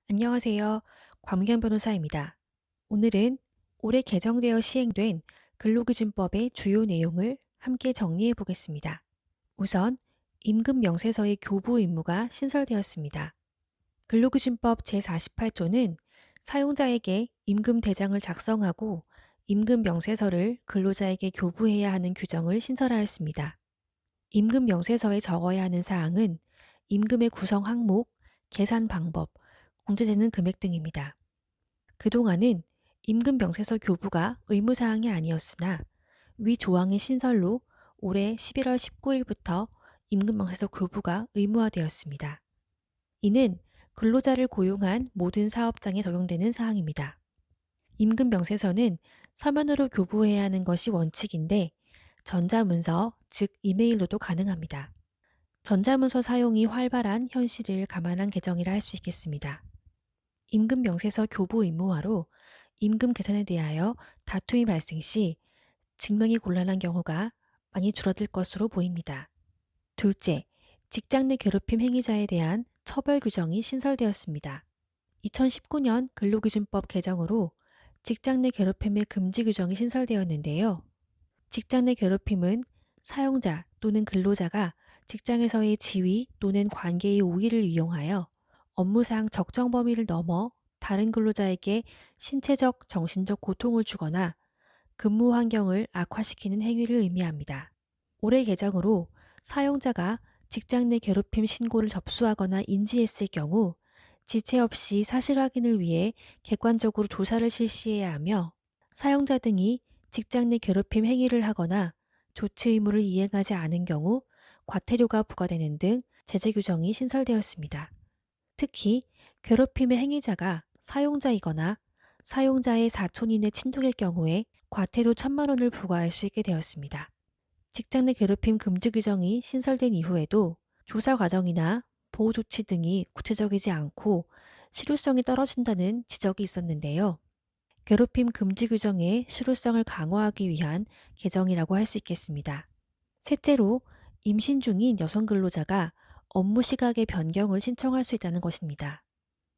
안녕하세요. 곽미경 변호사입니다. 오늘은 올해 개정되어 시행된 근로기준법의 주요 내용을 함께 정리해 보겠습니다. 우선 임금 명세서의 교부 의무가 신설되었습니다. 근로기준법 제48조는 사용자에게 임금 대장을 작성하고 임금 명세서를 근로자에게 교부해야 하는 규정을 신설하였습니다. 임금 명세서에 적어야 하는 사항은 임금의 구성 항목, 계산 방법, 공제되는 금액 등입니다. 그동안은 임금 명세서 교부가 의무사항이 아니었으나 위 조항의 신설로 올해 11월 19일부터 임금 명세서 교부가 의무화되었습니다. 이는 근로자를 고용한 모든 사업장에 적용되는 사항입니다. 임금 명세서는 서면으로 교부해야 하는 것이 원칙인데 전자문서, 즉 이메일로도 가능합니다. 전자문서 사용이 활발한 현실을 감안한 개정이라 할 수 있겠습니다. 임금 명세서 교부 의무화로 임금 계산에 대하여 다툼이 발생 시 증명이 곤란한 경우가 많이 줄어들 것으로 보입니다. 둘째, 직장 내 괴롭힘 행위자에 대한 처벌 규정이 신설되었습니다. 2019년 근로기준법 개정으로 직장 내 괴롭힘의 금지 규정이 신설되었는데요. 직장 내 괴롭힘은 사용자 또는 근로자가 직장에서의 지위 또는 관계의 우위를 이용하여 업무상 적정 범위를 넘어 다른 근로자에게 신체적, 정신적 고통을 주거나 근무 환경을 악화시키는 행위를 의미합니다. 올해 개정으로 사용자가 직장 내 괴롭힘 신고를 접수하거나 인지했을 경우 지체 없이 사실 확인을 위해 객관적으로 조사를 실시해야 하며 사용자 등이 직장 내 괴롭힘 행위를 하거나 조치 의무를 이행하지 않은 경우 과태료가 부과되는 등 제재 규정이 신설되었습니다. 특히 괴롭힘의 행위자가 사용자이거나 사용자의 사촌인의 친족일 경우에 과태료 1,000만 원을 부과할 수 있게 되었습니다. 직장 내 괴롭힘 금지 규정이 신설된 이후에도 조사 과정이나 보호 조치 등이 구체적이지 않고 실효성이 떨어진다는 지적이 있었는데요. 괴롭힘 금지 규정의 실효성을 강화하기 위한 개정이라고 할 수 있겠습니다. 셋째로 임신 중인 여성 근로자가 업무 시각의 변경을 신청할 수 있다는 것입니다.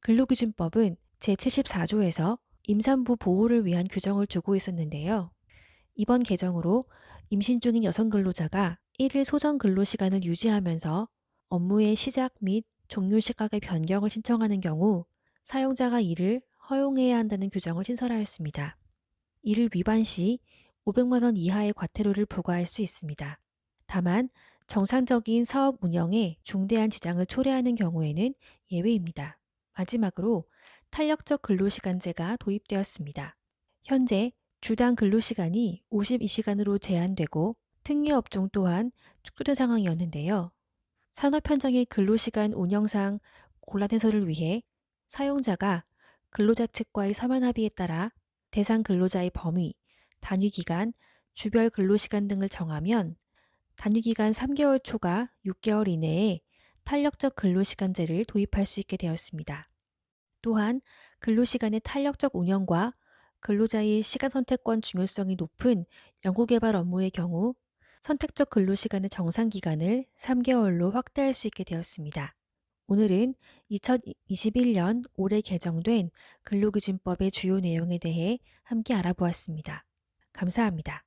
근로기준법은 제74조에서 임산부 보호를 위한 규정을 두고 있었는데요. 이번 개정으로 임신 중인 여성 근로자가 1일 소정 근로시간을 유지하면서 업무의 시작 및 종료 시각의 변경을 신청하는 경우 사용자가 이를 허용해야 한다는 규정을 신설하였습니다. 이를 위반 시 500만 원 이하의 과태료를 부과할 수 있습니다. 다만 정상적인 사업 운영에 중대한 지장을 초래하는 경우에는 예외입니다. 마지막으로 탄력적 근로시간제가 도입되었습니다. 현재 주당 근로시간이 52시간으로 제한되고 특례업종 또한 축소된 상황이었는데요. 산업 현장의 근로시간 운영상 곤란 해소를 위해 사용자가 근로자 측과의 서면 합의에 따라 대상 근로자의 범위, 단위기간, 주별 근로시간 등을 정하면 단위기간 3개월 초과 6개월 이내에 탄력적 근로시간제를 도입할 수 있게 되었습니다. 또한 근로시간의 탄력적 운영과 근로자의 시간 선택권 중요성이 높은 연구개발 업무의 경우 선택적 근로시간의 정상기간을 3개월로 확대할 수 있게 되었습니다. 오늘은 2021년 올해 개정된 근로기준법의 주요 내용에 대해 함께 알아보았습니다. 감사합니다.